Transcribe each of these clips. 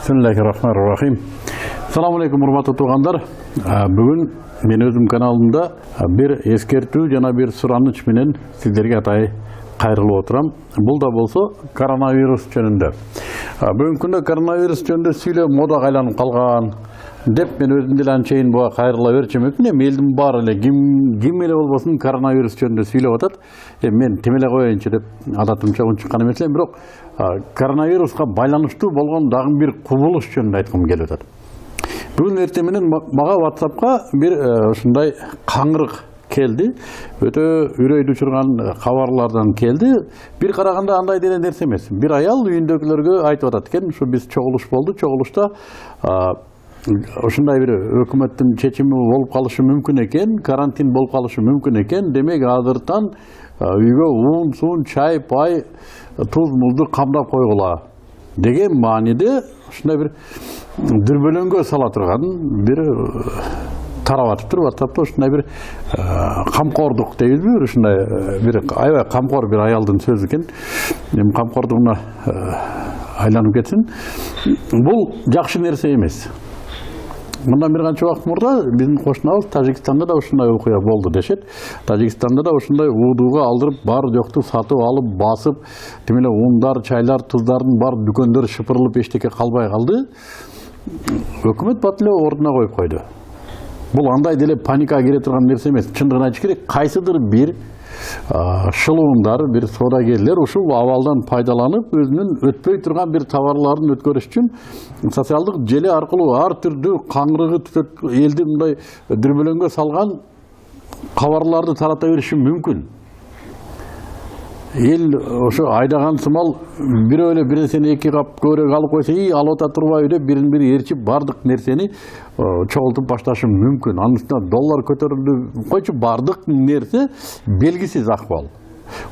Bismillahirrahmanirrahim. Assalamu alaikum урматтуу туугандар. Бүгүн мен өзүм каналымда bir эскертүү жана bir сураныч менен сиздерге атай кайрылып отурам. Бул да болсо коронавирус жөнүндө. Бүгүнкү күндө коронавирус жөнүндө сүйлөө модага айланып калган деп мен өзүм деле анчейин буга кайрыла берчүм. Эми элдин баары эле ким эле болбосун коронавирус жөнүндө сүйлөп атат. Мен тим эле коеюнчу деп адатымча унчуккан эмес элем, бирок коронавируска байланыштуу болгон дагы бир кубулуш жөнүндө айткым келип атат. Бүгүн эртең менен мага WhatsApp'ка бир ушундай каңырык келди. Өтө үрөйдү учурган кабарлардан келди. Бир караганда андай деле нерсе эмес. Бир аял үйүндөгүлөргө айтып атат экен, ушу биз чогулуш болду. Чогулушта ушундай бир өкмөттүн чечими болуп калышы мүмкүн экен, карантин болуп калышы мүмкүн экен. Демек азыртан үйгө уун, суун, чай, пай, туз, музду камдап койгула деген мааниде ушундай бир дүрбөлөңгө сала турган бир тарап атыптыр. WhatsApp'та ушундай бир камкордук дейбизби, ушундай бир аябай камкор бир аялдын сөзү экен. Эми камкордугуна айланып кетсин. Бул жакшы нерсе эмес. Мындан бир канча убакыт мурда биздин кошунабыз Тажикстанда да ушундай окуя болду дешет. Тажикстанда да ушундай уудууга алдырып, бар жокту сатып алып, басып, тим эле ундар, чайлар, туздардын бар дүкөндөр шыпырылып эчтеке калбай калды. Өкмөт бат эле ордуна коюп койду. Бул андай деле паникага кире турган нерсе эмес. Чындыгын айтыш керек, кайсыдыр бир шылуундар, бир соодагерлер ушул абалдан пайдаланып, өзүнүн өтпөй турган бир товарларын өткөрүш үчүн социалдык желе аркылуу ар түрдүү каңрыгы түтөт элди мындай дүрбөлөңгө салган кабарларды тарата бериши мүмкүн. Эл ошо айдаган сымал бирөө эле бир нерсени эки кап көбүрөөк алып койсо, алып ата турбайбы деп бирин бири ээрчип бардык нерсени чогултуп башташы мүмкүн. Анын үстүнө доллар көтөрүлдү койчу, бардык нерсе белгисиз акыбал.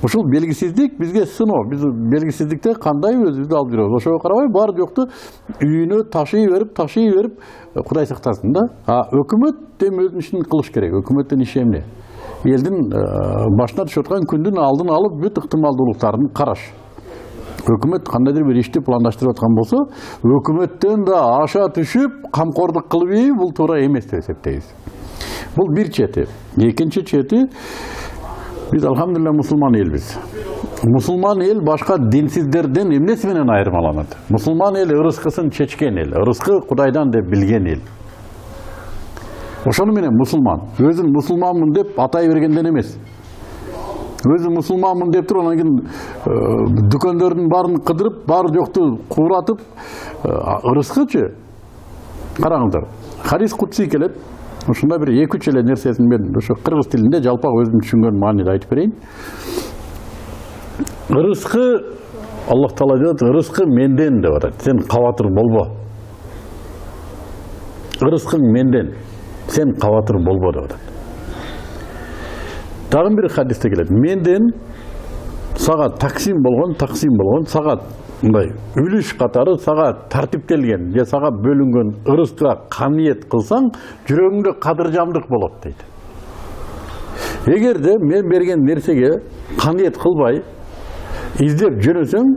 Ушул белгисиздик бизге сыноо. Биз белгисиздикте кандай өзүбүздү алып жүрөбүз. Ошого карабай бар жокту үйүнө ташый берип Кудай сактасын да. Өкмөт эми өзүнүн ишин кылыш керек. Өкмөттүн иши эмне? Элдин башына түшүп аткан күндүн алдын алып, бүт ыктымалдуулуктарын караш. Өкмөт кандайдыр бир ишти пландаштырып аткан болсо, өкмөттөн да аша түшүп камкордук кылбай, бул туура эмес деп эсептейбиз. Бул бир чети. Экинчи чети, биз алхамдулилля мусулман элбиз. Мусулман эл башка динсиздерден эмнеси менен айырмаланат? Мусулман эл ырыскысын чечкен эл, ырыскы Кудайдан деп билген эл. Ошону менен мусулман. Өзүн мусулманмын деп атай бергенден эмес. Өзү мусулманмын деп туруп, анан кийин дүкөндөрдүн баарын кыдырып, бар жокту кууратып, ырыскычы. Караңыздар. Хадис кутси келет. Ушунда бир 2-3 эле нерсесин мен ошо кыргыз тилинде жалпак өзүм түшүнгөн мааниде айтып берейин. Ырыскы, Аллах Таала айтат, ырыскы менден деп атат. Сен кабатыр болбо. Ырыскың менден. Сен кабатыр болбо деп атат. Дагы бир хадисте келет. Менден сага таксим болгон, сага мындай үлүш катары сага тартиптелген, же сага бөлүнгөн ырыскка каниет кылсаң, жүрөгүңдө кадыржамдык болот дейт. Эгерде мен берген нерсеге каниет кылбай, издеп жөнөсөң,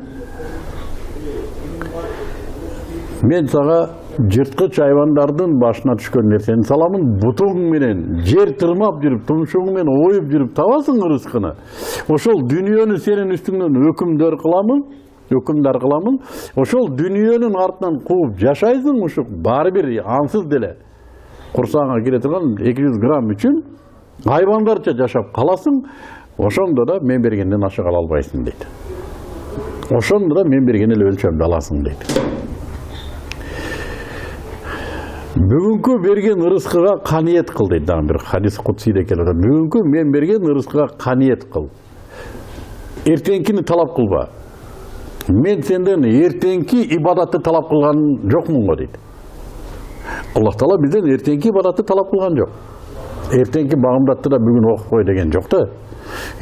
мен сага жырткыч айвандардын башына түшкөн нерсени саламын, бутуң менен жер тырмап жүрүп, тумшугуң менен оюп жүрүп табасың ырыскыны. Ошол дүйнөнү сенин үстүңдөн өкүмдөр кыламын. Ошол дүйнөнүн артынан кууп жашайсың, ушук баары бир ансыз деле курсагыңа кире турган 200 грамм үчүн айвандарча жашап каласың. Ошондо да мен бергенден ашык ала албайсың дейт. Ошондо да мен берген эле өлчөмдү аласың дейт. Бүгүнкү берген ырыскыга каниет кыл дейт. Дагы бир хадис кутсиде келет. Бүгүнкү мен берген ырыскыга каниет кыл. Эртеңкини талап кылба. Мен сенден эртеңки ибадатты талап кылган жокмун го дейт. Аллах Таала бизден эртеңки ибадатты талап кылган жок. Эртеңки багымдатты да бүгүн окуп кой деген жок да.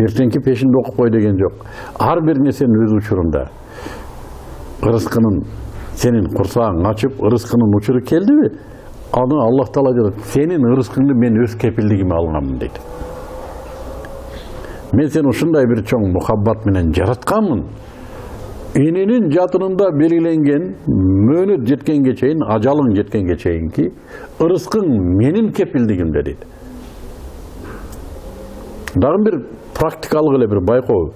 Эртеңки пешинде окуп кой деген жок. Ар бир нерсенин өз учурунда. Ырыскынын сенин курсагың ачып, ырыскынын учуру келдиби? Аны Аллах Таала айтат, сенин ырыскыңды мен өз кепилдигиме алганмын дейт. Мен сени ушундай бир чоң мухаббат менен жаратканмын. Enенин жатынында белгиленген мөөнөт жеткенге чейин, ажалың жеткенге чейинки ырыскың менин кепилдигимде дейт. Дагы бир практикалык эле бир байкоо.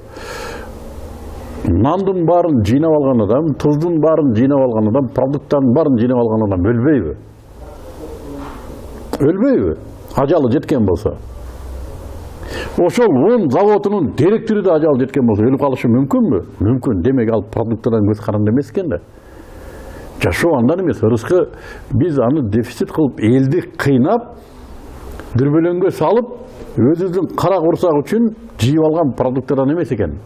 Нандын барын жыйнап алган адам, туздун барын жыйнап алган адам, продукттардын барын жыйнап алган адам өлбөйбү? Өлбөйбү? Ажалы жеткен болсо. Ошол он заводунун директору да ажалы жеткен болсо өлүп калышы мүмкүнбү? Мүмкүн. Демек ал продукттардан көз каранды эмес экен да. Жашоо андан эмес. Ырыскы биз аны дефицит кылып, элди кыйнап, дүрбөлөңгө салып, өзүбүздүн кара курсак үчүн жыйып алган продукттардан эмес экен.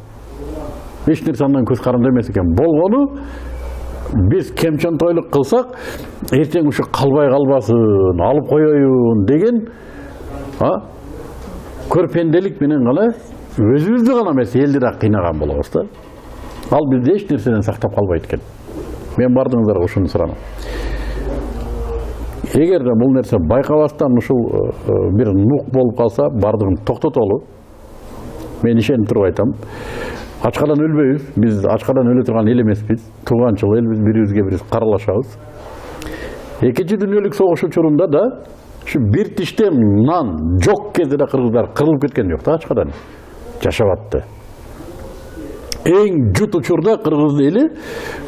Эч нерсе андан көз каранды эмес экен. Болгону биз кемчентойлук кылсак, эртең ушу калбай калбасын, алып коеюн деген көрпенделик менен гана өзүбүздү гана эмес, элди да кыйнаган болобуз да. Ал бизди эч нерседен сактап калбайт экен. Мен бардыгыңыздарга ушуну суранам. Эгерде бул нерсе байкабастан ушул бир нук болуп калса, бардыгын токтотолу. Мен ишенип туруп айтам. Ачкадан өлбөйбүз. Биз ачкадан өлө турган эл эмеспиз. Тууганчыл элбиз, бирибизге бирибиз каралашабыз. Экинчи дүйнөлүк согуш учурунда да şu bir tiştem nan жок кезде да кыргыздар кырылып кеткен жок да ачкадан. Жашап атты. Эң жут учурда кыргыз эли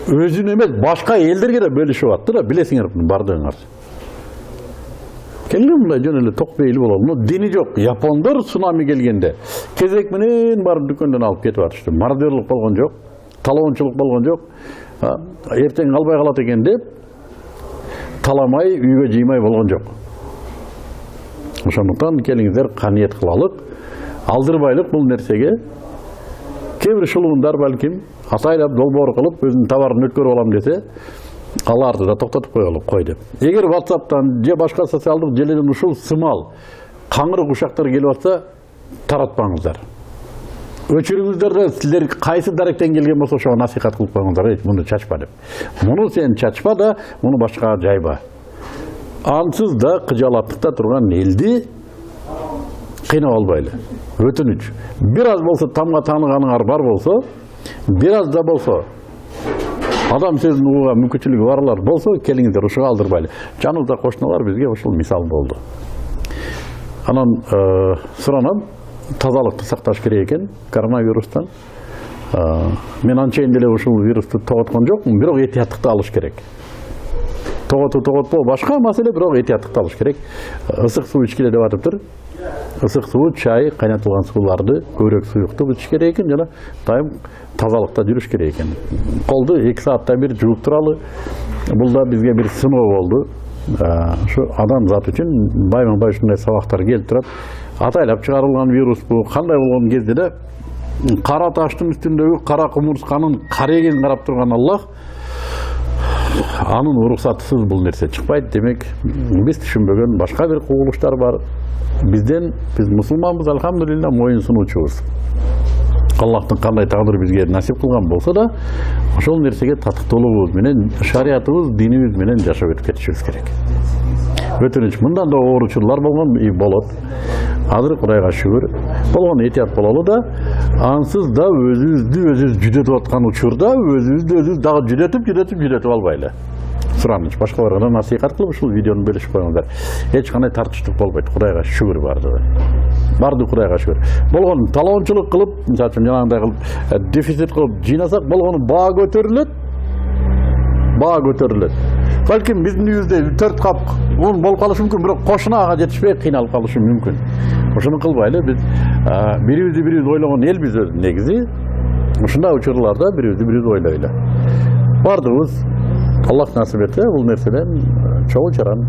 өзүн эмес башка элдерге да бөлүшүп атты да, билесиңер бардыгыңар. Келген мындай жөн эле ток бейли бололу. Но дини жок. Япондор цунами келгенде кезек менен барып дүкөндөн алып кетип атышты. Мардерлык болгон жок, талоончулук болгон жок. Эртең албай калат экен деп таламай, үйгө жыймай болгон жок. Ошондуктан келиңиздер каниет кылалык, алдырбайлык бул нерсеге. Кээ бир шулуундар балким атайлап долбоор кылып өзүнүн товарын өткөрүп алам десе, аларды да токтотуп кой деп. Эгер WhatsApp'тан же башка социалдык желеден ушул сымал каңырык ушактар келип атса, таратпаңыздар. Өчүрүңүздөр да силер кайсы даректен келген болсо ошого насихат кылып коюңуздар, муну чачпа деп. Муну сен чачпа да, муну башкага жайба. Ансыз да кыжалаттыкта турган элди кыйнап албайлы. Өтүнүч. Бир аз болсо тамга тааныганыңар бар болсо, бир аз да болсо адам сөзүн угууга мүмкүнчүлүгү барлар болсо, келиңиздер ушуга алдырбайлы. Жаныбызда кошуналар бизге ушул мисал болду. Анан суранам, тазалыкты сакташ керек экен коронавирустан. Мен анчейин деле ушул вирусту тоготкон жокмун, бирок этияттыкты алыш керек. Тоготпоо башка маселе, бирок этияттыкты алыш керек. Ысык суу ичкиле деп атыптыр. Ысык суу, чай, кайнатылган сууларды, көбүрөөк суюктук ичиш керек экен жана дайым тазалыкта жүрүш керек экен. Колду 2 саатта бир жууп туралы. Бул да бизге бир сыноо болду. Şu adam zat üçün bayman-bay ушундай сабактар келип турат. Атайлап чыгарылган вирус бул кандай болгон кезде де кара таштын үстүндөгү кара кумурсканын карегин карап турган Аллах анын уруксатысыз бул нерсе чыкпайт. Демек, биз түшүнбөгөн башка бир кубулуштар бар. Биз мусулманбыз, алхамдулилла, моюн сунуучубуз. Аллахтын кандай тагдыр бизге насип кылган болсо да, ошол нерсеге татыктуулугубуз менен, шариятыбыз, динибиз менен жашап өтүп кетишибиз керек. Өтүнүч, мындан да оор учурлар болот. Азыр Кудайга шүгүр, болгон этият бололу да, ансыз да өзүбүздү жүдөтүп аткан учурда өзүбүздү дагы жүдөтүп албайлы. Сураныч, башкаларга насихат кылып ушул видеону бөлүшүп коюңуздар. Эч кандай тартыштык болбойт. Кудайга шүгүр барды Кудайга шүгүр. Болгон талоончулук кылып, мисалы үчүн жанагындай кылып дефицит кылып жыйнасак, болгону баа көтөрүлөт. Балким биздин үйүбүздө 4 кап un болуп калышы мүмкүн, бирок кошунага жетишпей кыйналып калышы мүмкүн. Ошону кылбайлы, биз бирибиз ойлогон элбиз өзү негизи. Ушундай учурларда бирибиз ойлойлу. Бардыбыз Аллах насип этсе, бул нерседен чогуу чаран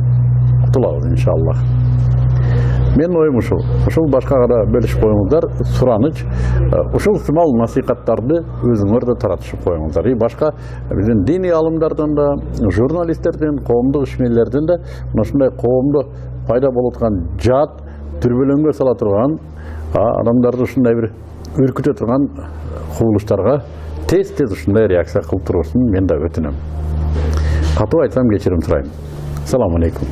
кутулабыз иншаллах. Менин оюм ушул. Ушул башкага да бөлүшүп коюңуздар, сураныч. Ушул сымал насихаттарды өзүңөр да таратышып коюңуздар. Башка биздин диний алымдардан да, журналисттерден, коомдук ишмерлерден да ушундай коомдо пайда болуп аткан жат, дүрбөлөңгө сала турган, адамдарды ушундай бир үркүтө турган кубулуштарга тез ушундай реакция кылып турушун мен да өтүнөм. Катуу айтсам кечирим сурайм. Assalamu alaikum.